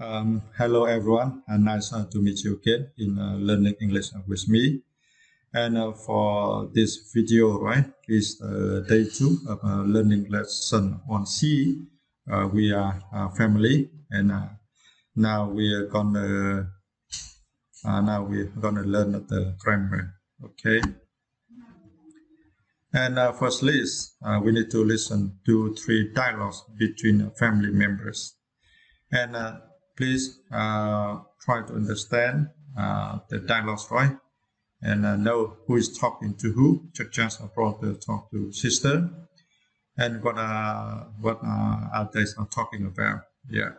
Hello everyone, and nice to meet you again in learning English with me. And for this video, right, is day two of learning lesson on C. We are family, and now we're gonna learn the grammar. Okay. And firstly, we need to listen to three dialogues between family members. And please try to understand the dialogues, right? And know who is talking to who, just a brother talk to sister, and what are they talking about? Yeah.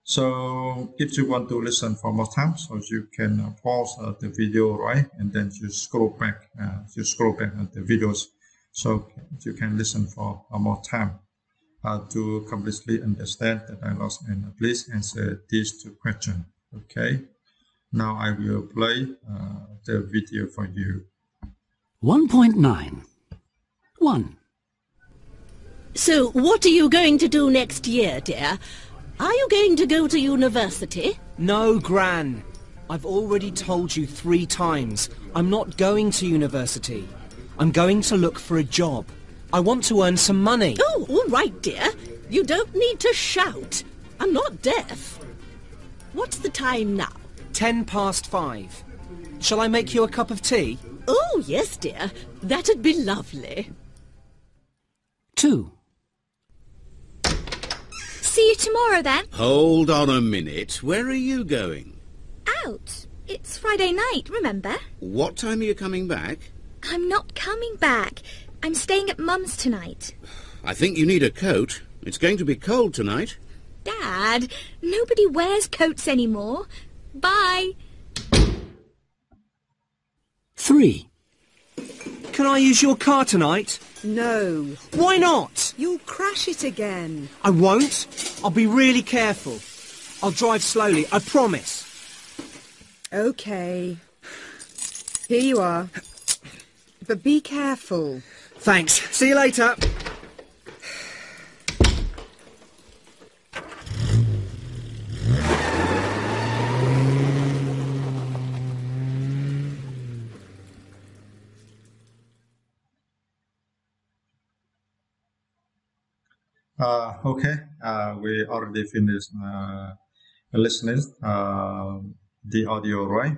So if you want to listen for more time, so you can pause the video, right, and then you scroll back at the videos, so you can listen for more time to completely understand the dialogues, and please answer these two questions. Okay. Now I will play the video for you. 1.9 1. So, what are you going to do next year, dear? Are you going to go to university? No, Gran. I've already told you 3 times. I'm not going to university. I'm going to look for a job. I want to earn some money. Oh, all right, dear. You don't need to shout. I'm not deaf. What's the time now? 5:10. Shall I make you a cup of tea? Oh, yes, dear. That'd be lovely. 2. See you tomorrow, then. Hold on a minute. Where are you going? Out. It's Friday night, remember? What time are you coming back? I'm not coming back. I'm staying at Mum's tonight. I think you need a coat. It's going to be cold tonight. Dad, nobody wears coats anymore. Bye. 3. Can I use your car tonight? No, Why not? you'll crash it again. I won't. I'll be really careful. I'll drive slowly, I promise. Okay. Here you are. But be careful. Thanks. See you later. Okay, we already finished listening the audio, right?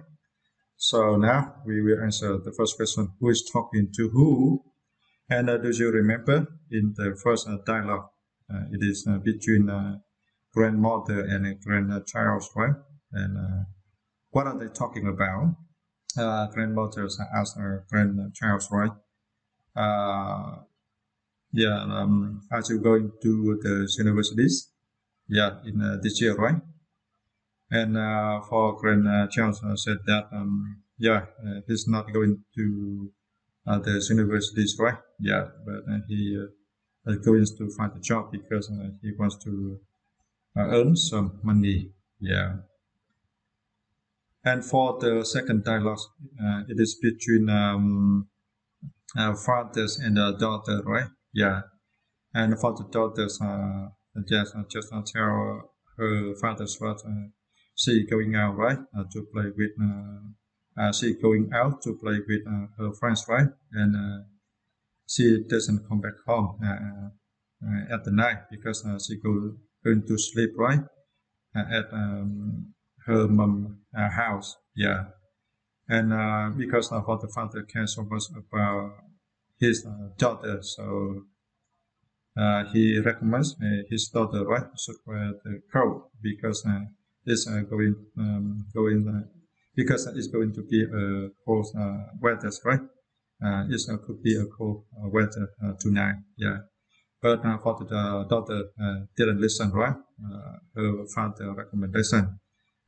So now we will answer the first question: who is talking to who? And do you remember in the first dialogue, it is between grandmother and grandchild, right? And what are they talking about? Grandmother asked her grandchild, right? Are you going to the universities? Yeah, in this year, right? And for grandchild said that, he's not going to the universities, right? Yeah, but he is going to find a job because he wants to earn some money. Yeah. And for the second dialogue, it is between fathers and daughter, right? Yeah. And for the daughters, just tell her fathers what she going out, right? To play with. She going out to play with her friends, right? And she doesn't come back home at the night because she going to sleep, right? At her mom house. Yeah. And because for the father cares so much about his daughter, so he recommends his daughter, right, should wear the coat because it's because it's going to be a cold weather, right? It could be a cold weather tonight, yeah. But for the daughter didn't listen, right? Her father recommendation,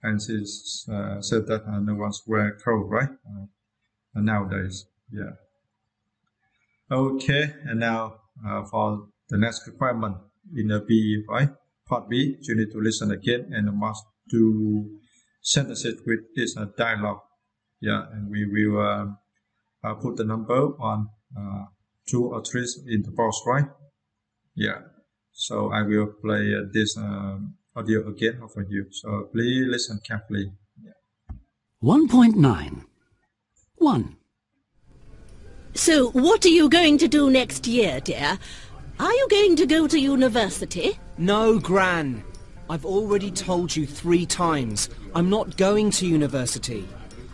and she said that no one's wear coat, right? Nowadays, yeah. Okay, and now for the next requirement in the B, right? Part B, you need to listen again and must do sentences with this dialogue. Yeah, and we will put the number on 2 or 3 in the box, right? Yeah. So I will play this audio again for you. So please listen carefully. 1.9. 1. So what are you going to do next year, dear? Are you going to go to university? No, Gran. I've already told you 3 times. I'm not going to university.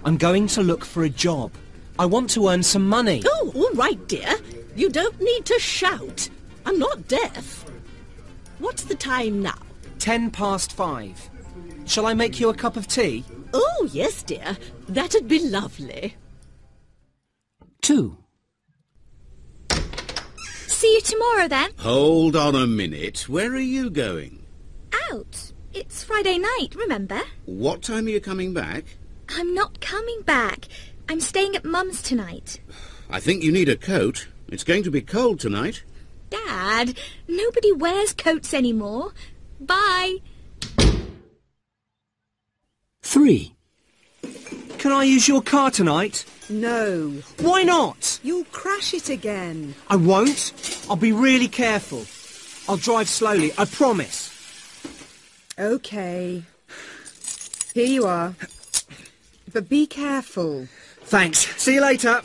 I'm going to look for a job. I want to earn some money. Oh, all right, dear. You don't need to shout. I'm not deaf. What's the time now? 5:10. Shall I make you a cup of tea? Oh, yes, dear. That'd be lovely. 2. See you tomorrow then. Hold on a minute. Where are you going? Out. It's Friday night, remember? What time are you coming back? I'm not coming back. I'm staying at Mum's tonight. I think you need a coat. It's going to be cold tonight. Dad, nobody wears coats anymore. Bye. 3. Can I use your car tonight? No. Why not? You'll crash it again. I won't. I'll be really careful. I'll drive slowly, I promise. Okay. Here you are. But be careful. Thanks. See you later.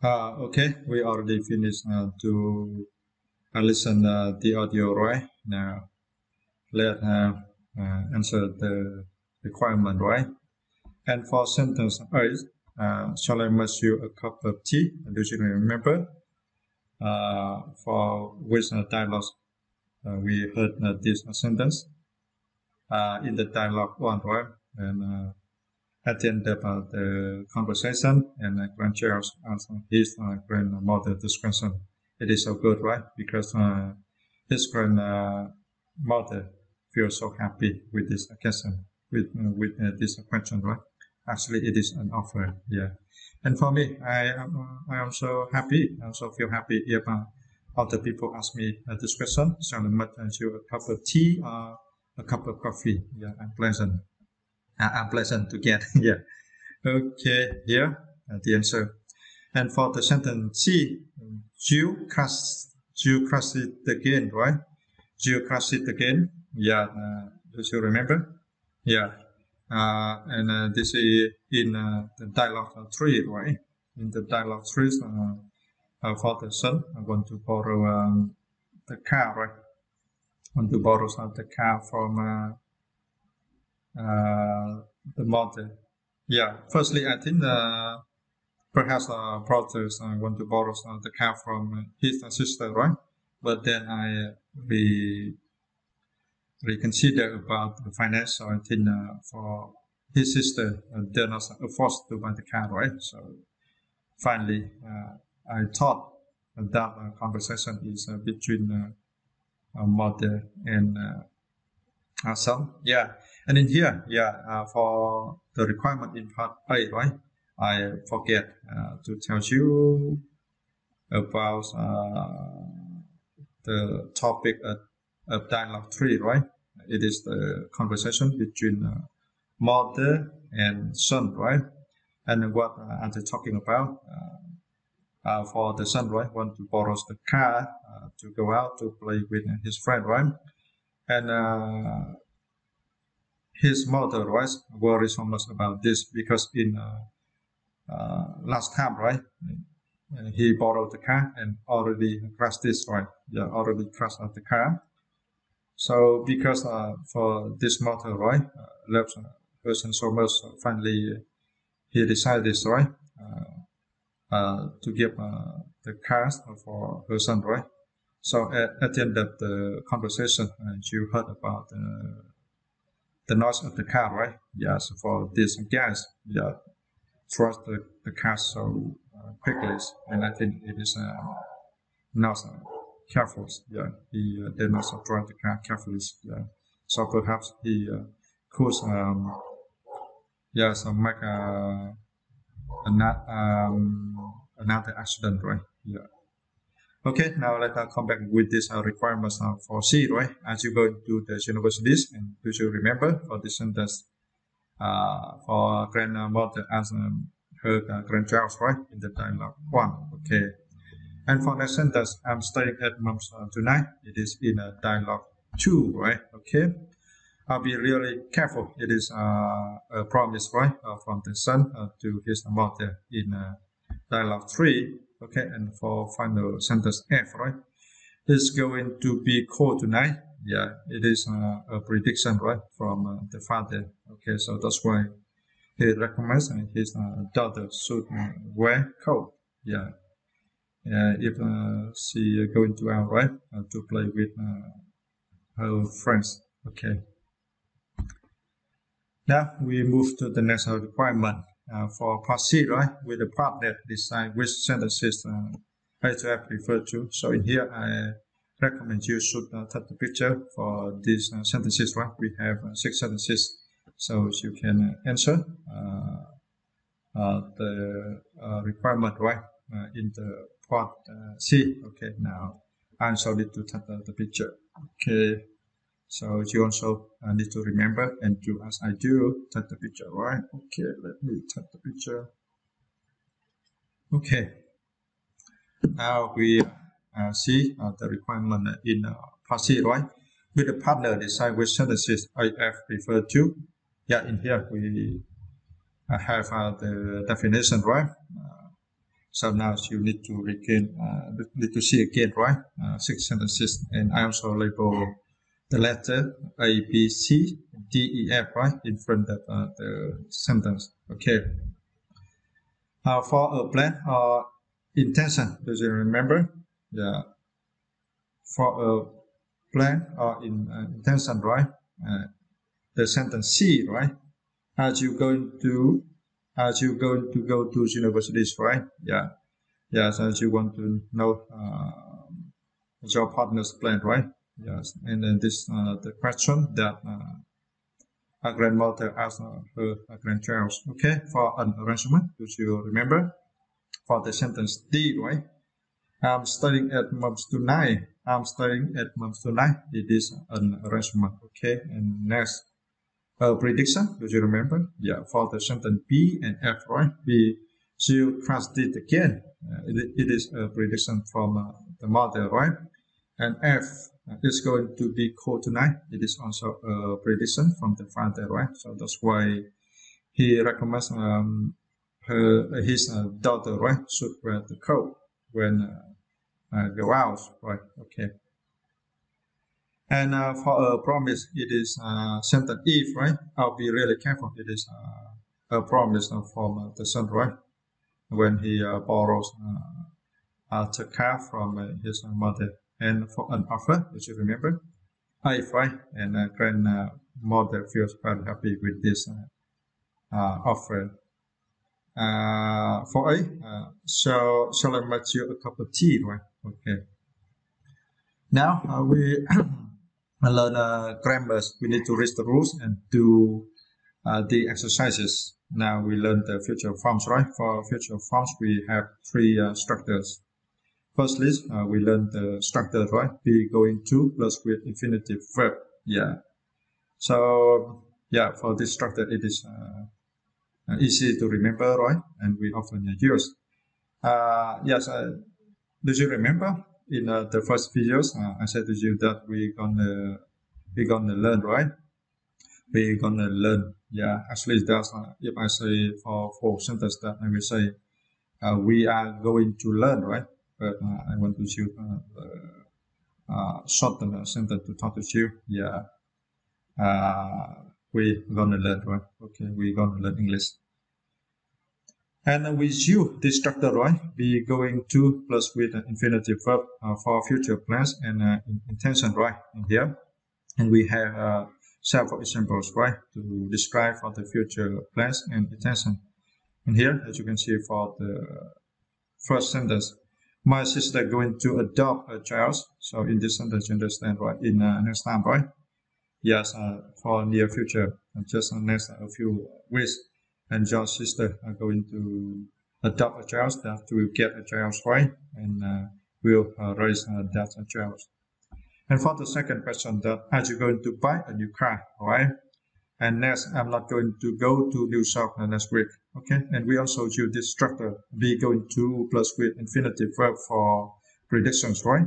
Okay, we already finished to listen the audio, right? Now, let's answer the requirement, right? And for sentence 8, shall I make you a cup of tea? Do you remember? For which dialogue we heard this sentence? In the dialogue 1, right? And at the end of the conversation, and grandchild asked his grandmother this question. It is so good, right? Because his grandmother feels so happy with this question, with this question, right? Actually, it is an offer, yeah. And for me, I am so happy. I also feel happy if other people ask me this question. Shall I make you a cup of tea or a cup of coffee? Yeah, I'm pleasant. I'm pleasant to get. Yeah. Okay. Here the answer. And for the sentence C, you crush it again, right? You crush it again. Yeah. Do you remember? Yeah. And this is in the dialogue 3, right? In the dialogue 3, for the son, I want to borrow the car, right? I want to borrow the car from the mother. Yeah. Firstly, I think perhaps brothers want to borrow the car from his sister, right? But then I reconsider about the financial. I think for his sister, they're not forced to buy the car, right? So finally, I thought that conversation is between mother and son. Yeah. And in here, yeah, for the requirement in part A, right? I forget to tell you about the topic of dialogue 3, right? It is the conversation between mother and son, right? And what are they talking about? For the son, right? Want to borrow the car to go out to play with his friend, right? And his mother, right, worries so much about this because in last time, right, he borrowed the car and already crashed this, right? Yeah, already crashed the car. So because for this mother, right, loves person so much, finally he decided this, right, to give the car for her son, right? So at the end of the conversation, you heard about the noise of the car, right? Yes, for these guys, yeah, trust the car so quickly, and I think it is not careful. Yeah, he did not drive the car carefully. Yeah, so perhaps he could, yes, make another accident, right? Yeah. Okay, now let's come back with this requirements now for C, right? As you go into the universities, and do you remember for this sentence for grandmother as her grandchild, right? In the dialogue 1, okay. And for next sentence, I'm staying at mom's tonight. It is in dialogue 2, right? Okay. I'll be really careful. It is a promise, right, from the son to his mother in dialogue 3. Okay, and for final sentence F, right? It's going to be cold tonight. Yeah, it is a prediction, right, from the father. Okay, so that's why he recommends his daughter should wear coat. Yeah, if she going to out, right, to play with her friends. Okay. Now we move to the next requirement. For part C, right, with the partner, decide which sentences I to have referred to. So in here, I recommend you should take the picture for these sentences, right? We have 6 sentences, so you can answer the requirement, right, in the part C. Okay, now I also need to take the picture. Okay. So you also need to remember and do as I do, take the picture, right? Okay, let me take the picture. Okay. Now we see the requirement in part C, right? With the partner, decide which sentences I have referred to. Yeah, in here we have the definition, right? So now you need to need to see again, right? 6 sentences, and I also label the letter A, B, C, D, E, F, right, in front of the sentence. Okay. For a plan or intention, do you remember? Yeah. For a plan or intention, right? The sentence C, right? As you going to go to universities, right? Yeah. Yes, as you want to know your partner's plan, right? Yes, and then this the question that a grandmother asked her grandchild. Okay, for an arrangement, do you remember? For the sentence D, right? I'm studying at mom's tonight. I'm studying at mom's tonight. It is an arrangement. Okay, and next prediction. Do you remember? Yeah, for the sentence B and F, right? We should translate again. It is a prediction from the mother, right? And F is going to be cold tonight. It is also a prediction from the father, right? So that's why he recommends his daughter, right, should wear the coat when go out, right? Okay. And for a promise, it is sentence if, right? I'll be really careful. It is a promise from the son, right? When he borrows the car from his mother. And for an offer, which you remember, if, right? And grandmother feels very happy with this offer. For A, so shall I make you a cup of tea, right? Okay. Now we learn grammars. We need to read the rules and do the exercises. Now we learn the future forms, right? For future forms, we have 3 structures. Firstly, we learn the structure, right? Be going to plus with infinitive verb. Yeah. So, yeah, for this structure, it is easy to remember, right? And we often use. Yes, do you remember in the first videos, I said to you that we're gonna learn, right? We're gonna learn. Yeah, actually, that's if I say for 4 sentences, that I will say we are going to learn, right? But I want to choose shorten sentence to talk to you. Yeah, we're gonna learn, right? Okay, we're gonna learn English. And with you, this structure, right? Be going to plus with an infinitive verb for future plans and intention, right? In here, and we have several examples, right, to describe for the future plans and intention. And here, as you can see, for the first sentence, my sister going to adopt a child. So in this sentence, you understand, right? In next time, right? Yes, for near future, just next a few weeks, and your sister are going to adopt a child, that to get a child, right? And will raise that child. And for the second question, that are you going to buy a new car, right? And next, I'm not going to go to New South next week, okay? And we also use this structure, be going to plus with infinitive verb for predictions, right?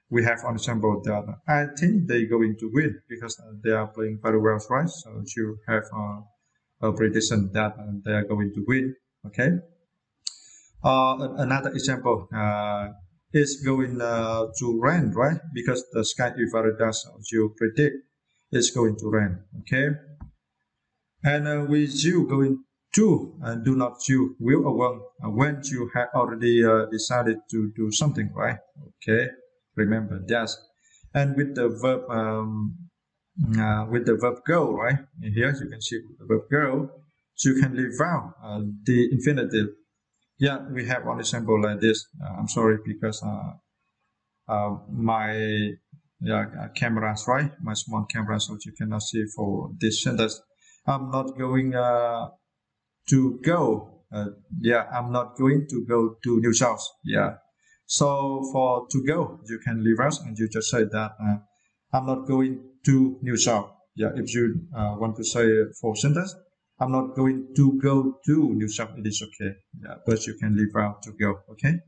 We have an example that I think they're going to win because they are playing very well, right? So you have a prediction that they are going to win, okay? Another example is going to rain, right? Because the sky is very dark, so you predict it's going to rain, okay? And with you going to, and do not you, will or won't, when you have already decided to do something, right? Okay, remember that. And with the verb go, right? Here you can see the verb go, you can leave out the infinitive. Yeah, we have one example like this. I'm sorry because my cameras, right? My small camera, so you cannot see for this sentence. I'm not going to go. I'm not going to go to New South. Yeah. So for to go, you can leave out and you just say that I'm not going to New South. Yeah. If you want to say for sentence, I'm not going to go to New South. It is okay. Yeah. But you can leave out to go. Okay.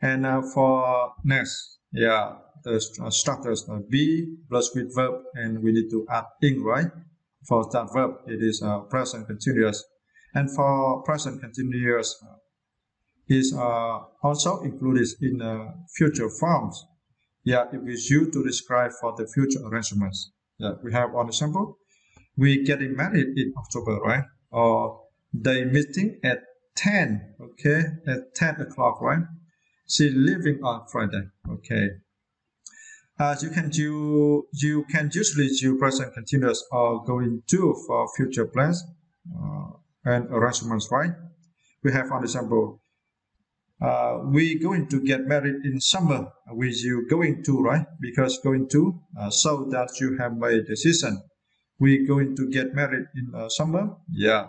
And for next, yeah, the structures be plus with verb, and we need to add ing, right? For that verb, it is present continuous. And for present continuous is also included in future forms. Yeah, it is used to describe for the future arrangements. Yeah, we have one example. We getting married in October, right? Or they meeting at 10, okay? At 10 o'clock, right? She leaving on Friday, okay? You can usually use present continuous or going to for future plans and arrangements, right? We have an example. We going to get married in summer. With you going to, right? Because going to so that you have made a decision. We going to get married in summer. Yeah.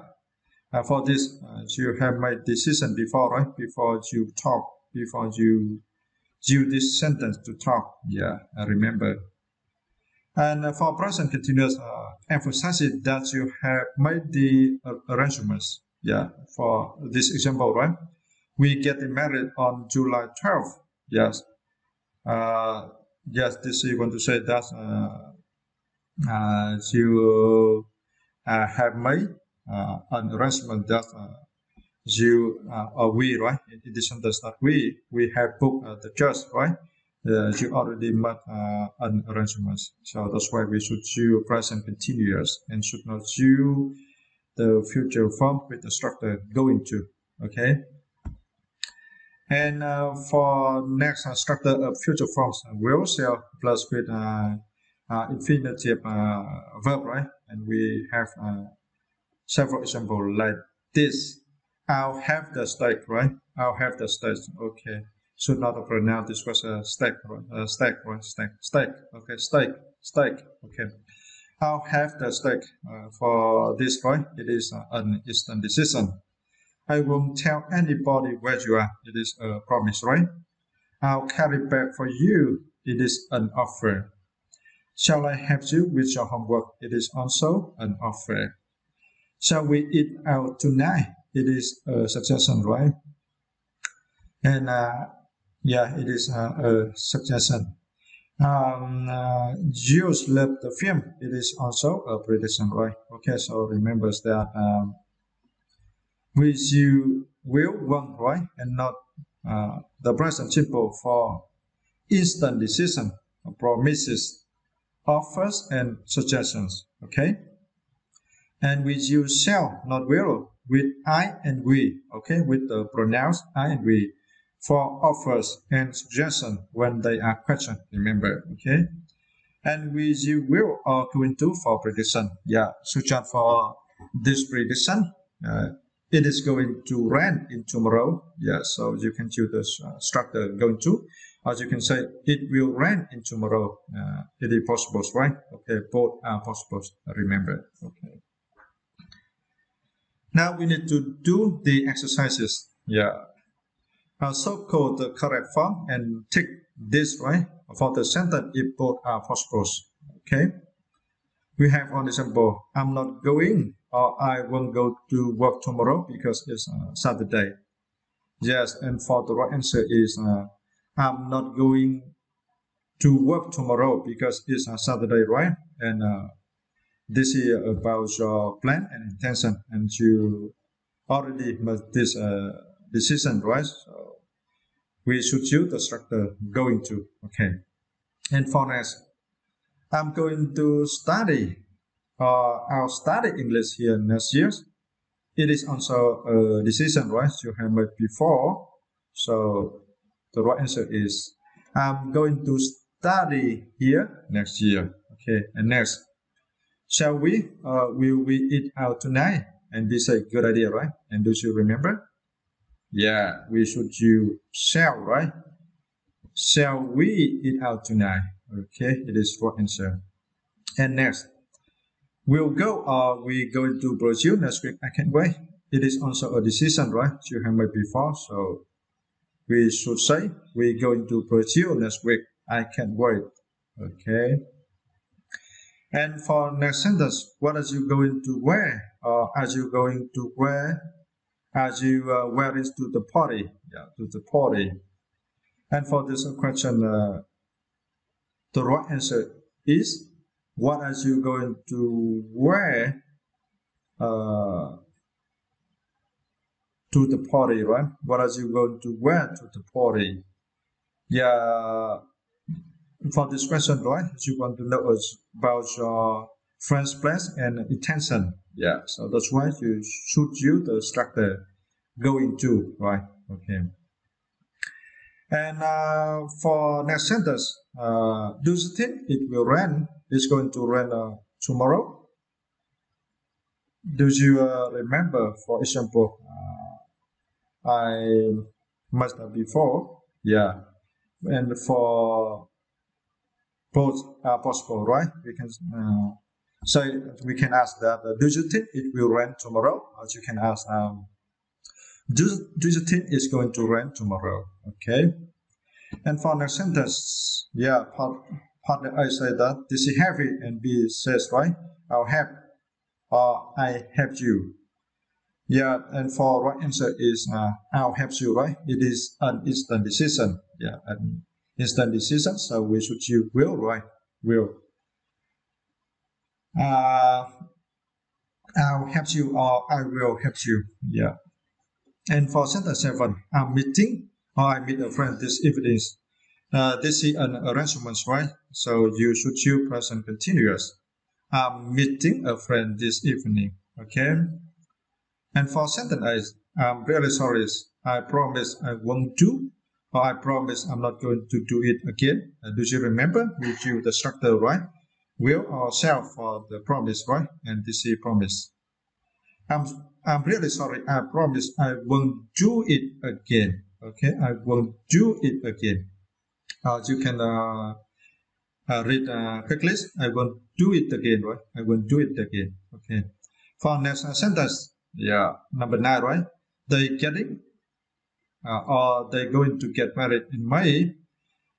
For this, you have made decision before, right? Before you talk, before you use this sentence to talk. Yeah, I remember. And for present continuous, emphasizes that you have made the arrangements. Yeah, for this example, right? We get married on July 12th. Yes. Yes, this you want to say that you have made an arrangement that you or we, right? In this sentence that we have booked the church, right? You already made an arrangement, so that's why we should use present continuous and should not use the future form with the structure going to. Okay. And for next structure of future forms, will shall plus with infinitive verb, right? And we have several examples like this. I'll have the steak, right? I'll have the steak. Okay. Should not pronounce this was a steak, right? Steak, right? Steak. Okay. Steak. Okay. I'll have the steak. For this, right? It is an instant decision. I won't tell anybody where you are. It is a promise, right? I'll carry back for you. It is an offer. Shall I help you with your homework? It is also an offer. Shall we eat out tonight? It is a suggestion, right? And it is a suggestion. Jews love the film. It is also a prediction, right? Okay, so remember that with you will, won't, right? And not the present simple for instant decision, promises, offers, and suggestions, okay? And with you shall, not will, with I and we, okay? With the pronouns I and we for offers and suggestion when they are questioned, remember, okay? And with you will or going to for prediction. Yeah, such as for this prediction, it is going to rain in tomorrow. Yeah, so you can use the structure going to, or you can say it will rain in tomorrow. It is possible, right? Okay, both are possible, remember, okay? Now we need to do the exercises. Yeah. So-called the correct form and tick this, right, for the sentence if both are possible. Okay. We have one example. I'm not going, or I won't go to work tomorrow because it's Saturday. Yes, and for the right answer is I'm not going to work tomorrow because it's Saturday, right? And this is about your plan and intention, and you already made this decision, right? So we should use the structure going to. Okay. And for next, I'm going to study, or I'll study English here next year. It is also a decision, right? You have made before. So the right answer is I'm going to study here next year. Okay. And next, shall we? Will we eat out tonight? And this is a good idea, right? And do you remember? Yeah, we should use shall, right? Shall we eat out tonight? Okay, it is right answer. And next, we'll go or we going to Brazil next week. I can't wait. It is also a decision, right? You have made before, so we should say we're going to Brazil next week. I can't wait. Okay. And for next sentence, what are you going to wear? Or are you going to wear? Are you wearing to the party? Yeah, to the party. And for this question, the right answer is, what are you going to wear to the party, right? What are you going to wear to the party? Yeah, for this question, right, you want to know about your friend's place and intention. Yeah, so that's why you should use the structure going to, right? Okay. And for next sentence, do you think it will rain? It's going to rain tomorrow? Do you remember, for example, I must have before, yeah, and for both are possible, right? We can say, we can ask that, do you think it will rain tomorrow? Or you can ask, do you think it's going to rain tomorrow? Okay. And for next sentence, yeah, part A say that this is heavy, and B says, right, I'll help, or I help you. Yeah, and for right answer is I'll help you, right? It is an instant decision. Yeah, an instant decision. So we should use will, right? Will. I'll help you, or I will help you. Yeah. And for sentence 7, I'm meeting, or I meet a friend this evening. This is an arrangement, right? So you should use present continuous. I'm meeting a friend this evening. Okay. And for sentence 8, I'm really sorry. I promise I won't do, or I promise I'm not going to do it again. Do you remember? We use the structure, right? Will or shall for the promise, right? And this is promise. I'm really sorry. I promise I won't do it again. Okay, I won't do it again. You can read quickly. I won't do it again, right? I won't do it again. Okay. For next sentence, yeah, number 9, right? They getting, or they going to get married in May,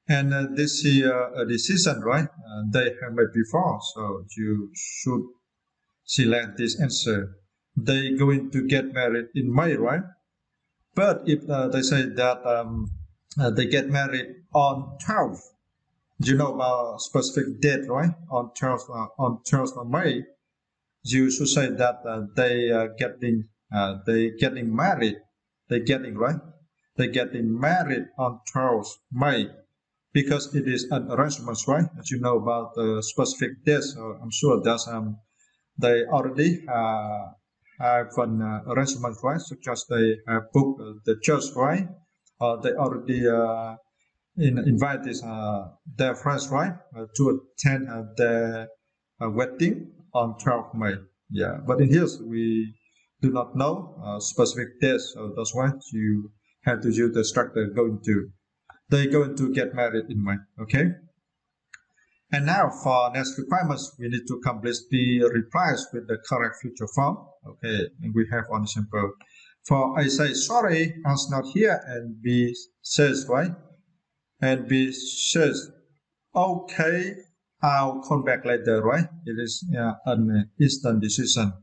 and this is a decision, right? They have made before, so you should select this answer. They going to get married in May, right? But if they say that they get married on 12th, you know about specific date, right? On 12th of May, you should say that they getting married. They getting, right? They getting married on 12th May, because it is an arrangement, right? As you know about the specific dates, so I'm sure that they already have an arrangement, right? Such as they have booked the church, right? Or they already invite their friends, right, to attend their wedding on 12th May. Yeah, but in here we do not know specific dates, so that's why you have to use the structure going to. They're going to get married in May. Okay. And now for next requirements, we need to complete the replies with the correct future form. Okay, and we have one example. For A say, sorry, A's not here, and B says, right? And B says, okay, I'll come back later, right? It is an instant decision.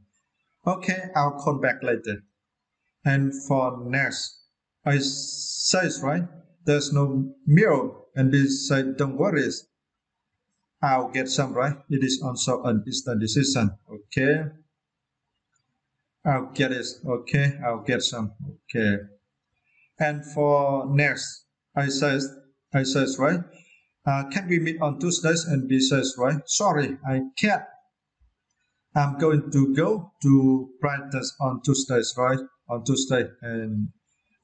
Okay, I'll come back later. And for next, I says, right, there's no milk, and B said, don't worry, I'll get some, right? It is also an instant decision. Okay, I'll get it. Okay, I'll get some. Okay. And for next, I says, right, can we meet on Tuesdays? And B says, right, sorry, I can't. I'm going to go to practice on Tuesdays, right? On Tuesday. And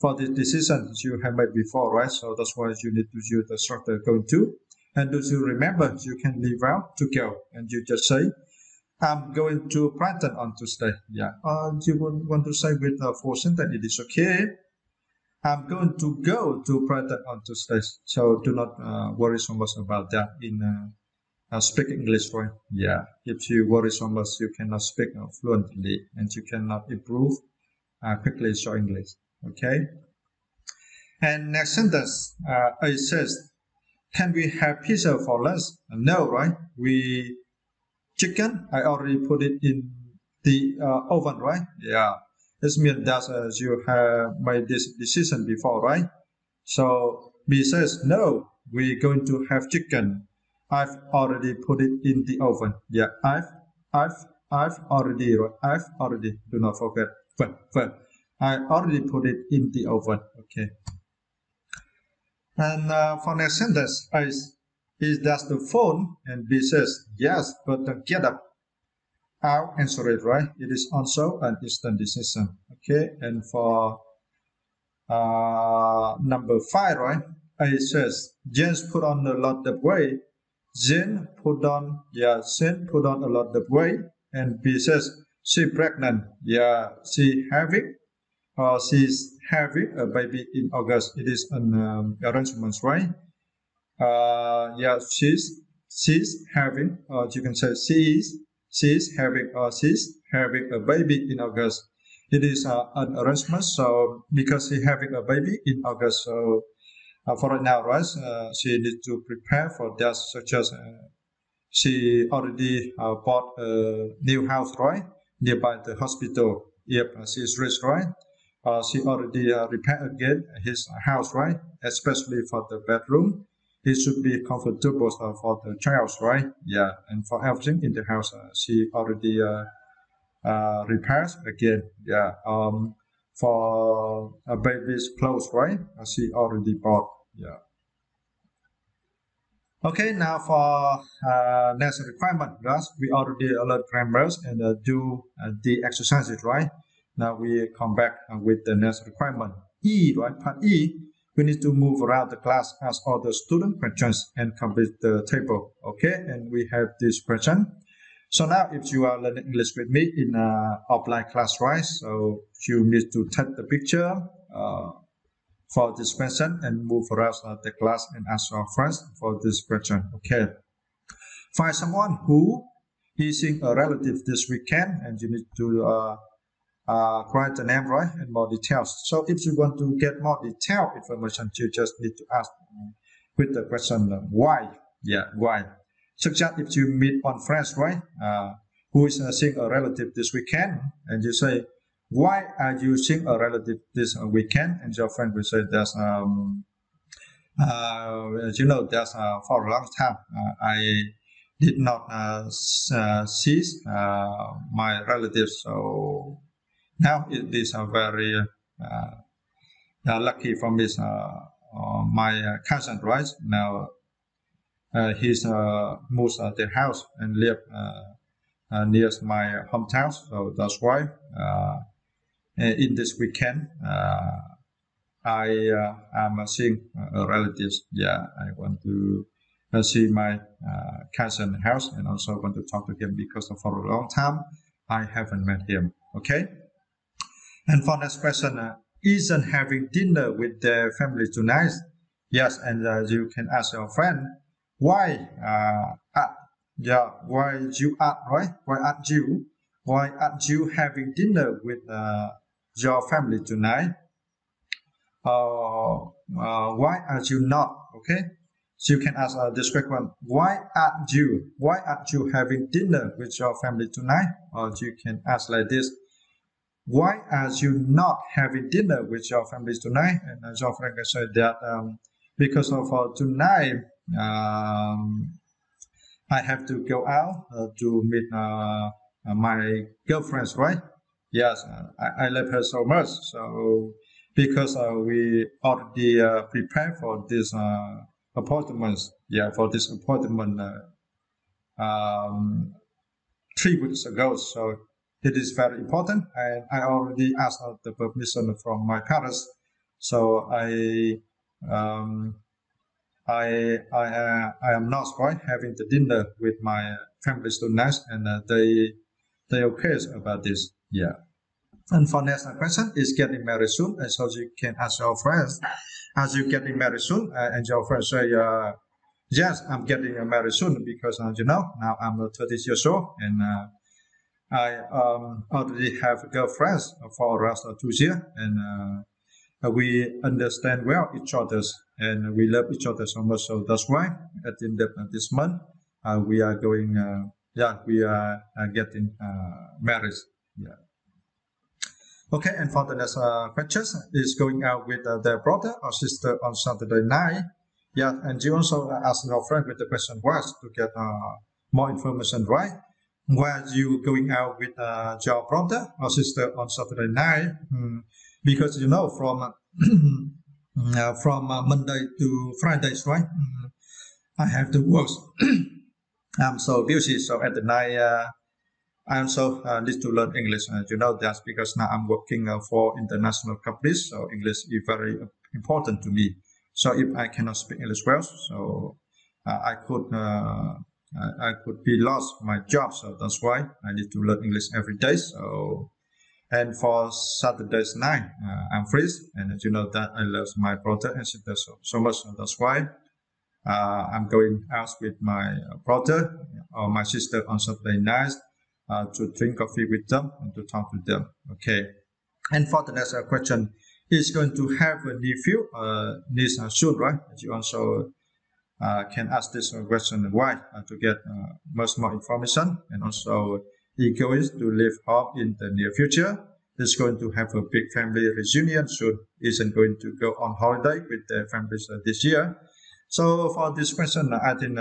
for the decisions you have made before, right? So that's why you need to use the structure going to. And do you remember, you can leave out to go. And you just say, I'm going to Brighton on Tuesday. Yeah. You want to say with a full sentence, it is okay. I'm going to go to Brighton on Tuesday. So do not worry so much about that in speak English, right? Yeah. If you worry so much, you cannot speak fluently and you cannot improve quickly your English. Okay. And next sentence, it says, can we have pizza for lunch? No, right? Chicken, I already put it in the oven, right? Yeah. This means that you have made this decision before, right? So B says, no, we're going to have chicken. I've already put it in the oven. Yeah, I've already, right? I've already, do not forget. I already put it in the oven. Okay. And for next sentence, is that the phone? And B says, yes, but get up. I'll answer it, right? It is also an instant decision. Okay, and for number 5, right? A says, James put on a lot of weight. Jane put on a lot of weight. And B says, she pregnant. Yeah, she's having a baby in August. It is an arrangement, right? Yeah, she's having, you can say she's having a baby in August. It is an arrangement. So because she's having a baby in August, so for right now, right, she needs to prepare for that, such as she already bought a new house, right, nearby the hospital. If she is rich, right, she already repaired again his house, right, especially for the bedroom. It should be comfortable for the child, right? Yeah, and for everything in the house, she already repairs again. Yeah, for a baby's clothes, right? She already bought. Yeah. Okay, now for next requirement, guys, we already learned grammars and do the exercises, right? Now we come back with the next requirement. E, right? Part E. We need to move around the class, ask all the student questions, and complete the table. Okay, and we have this question. So now, if you are learning English with me in offline class, right? So you need to take the picture for this question and move around the class and ask your friends for this question. Okay. Find someone who is seeing a relative this weekend, and you need to write the name, right, and more details. So if you want to get more detailed information, you just need to ask with the question why. Yeah, why. Such as if you meet one friend, right, who is seeing a relative this weekend, and you say, why are you seeing a relative this weekend? And your friend will say, that's that's for a long time I did not see my relatives, so now it is very lucky for me. My cousin, right, now he's moved their house and live near my hometown, so that's why in this weekend I am seeing relatives. Yeah, I want to see my cousin house and also want to talk to him because for a long time I haven't met him. Okay. And for next question, isn't having dinner with their family tonight? Yes, and you can ask your friend, why? Why you are, right? Why aren't you having dinner with your family tonight? Why are you not? Okay, so you can ask this question: Why aren't you having dinner with your family tonight? Or you can ask like this: Why are you not having dinner with your family tonight? And your friend can say that because of tonight I have to go out to meet my girlfriends, right? Yes, I love her so much. So because we already prepared for this appointments, for this appointment 3 weeks ago. So it is very important, and I already asked the permission from my parents. So I am not right having the dinner with my family tonight, and they okay about this. Yeah. And for next question is getting married soon, and so you can ask your friends, as you getting married soon, and your friends say, yes, I'm getting married soon because now I'm 30 years old, and I already have girlfriends for around 2 years, and we understand well each other, and we love each other so much. So that's why at the end of this month, we are going, we are getting married. Yeah. Okay, and for the next question is going out with their brother or sister on Saturday night. Yeah, and you also ask your friend with the question was to get more information, right? Why are you going out with your brother or sister on Saturday night? Because from Monday to Fridays, right? I have to work. I'm so busy. So at the night, I also need to learn English. That's because now I'm working for international companies. So English is very important to me. So if I cannot speak English well, so I could be lost my job. So that's why I need to learn English every day. So, and for Saturday's night, I'm free, and that I love my brother and sister so much. So that's why I'm going out with my brother or my sister on Saturday night to drink coffee with them and to talk to them. Okay. And for the next question, is going to have a nephew niece soon, right? You also can ask this question why to get much more information, and also he goes to live home in the near future. He's going to have a big family reunion soon. Isn't going to go on holiday with their families this year. So for this question, I think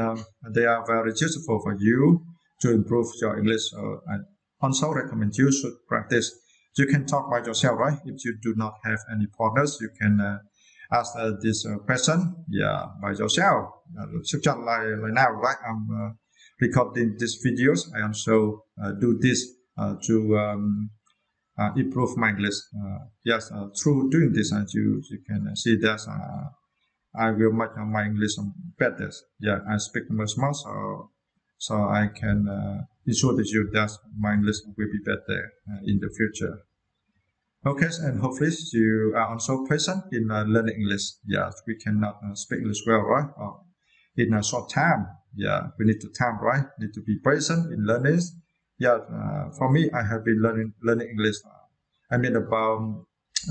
they are very useful for you to improve your English. I also recommend you should practice. You can talk by yourself, right? If you do not have any partners, you can ask this question, by yourself. Like now, right? I'm recording these videos. I also do this to improve my English. Through doing this, you can see that I will make my English better. I speak much more, so I can ensure that my English will be better in the future. Okay, and hopefully you are also patient in learning English. We cannot speak English well, right? Or in a short time. We need to time, right? Need to be patient in learning. For me, I have been learning English. About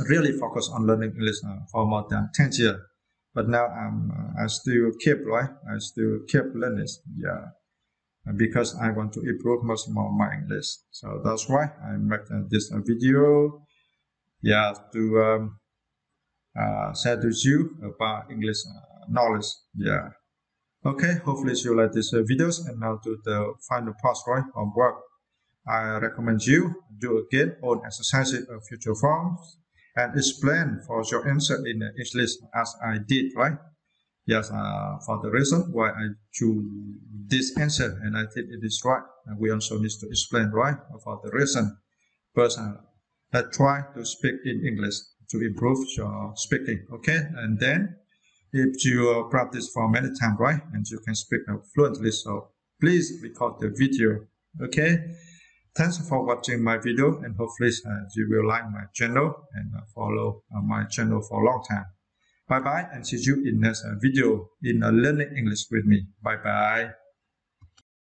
really focus on learning English for more than 10 years. But now I still keep, right? I still keep learning. Because I want to improve much more my English. So that's why I make this video. To share with you about English knowledge. Okay, hopefully you like these videos, and now to the final part, right, of work. I recommend you do again all exercises of future forms and explain for your answer in English as I did, right? For the reason why I choose this answer, and I think it is right. And we also need to explain, right, for the reason. First, let's try to speak in English to improve your speaking, okay? And then, if you practice for many times, right, and you can speak fluently, so please record the video, okay? Thanks for watching my video, and hopefully you will like my channel and follow my channel for a long time. Bye bye, and see you in next video in learning English with me. Bye bye.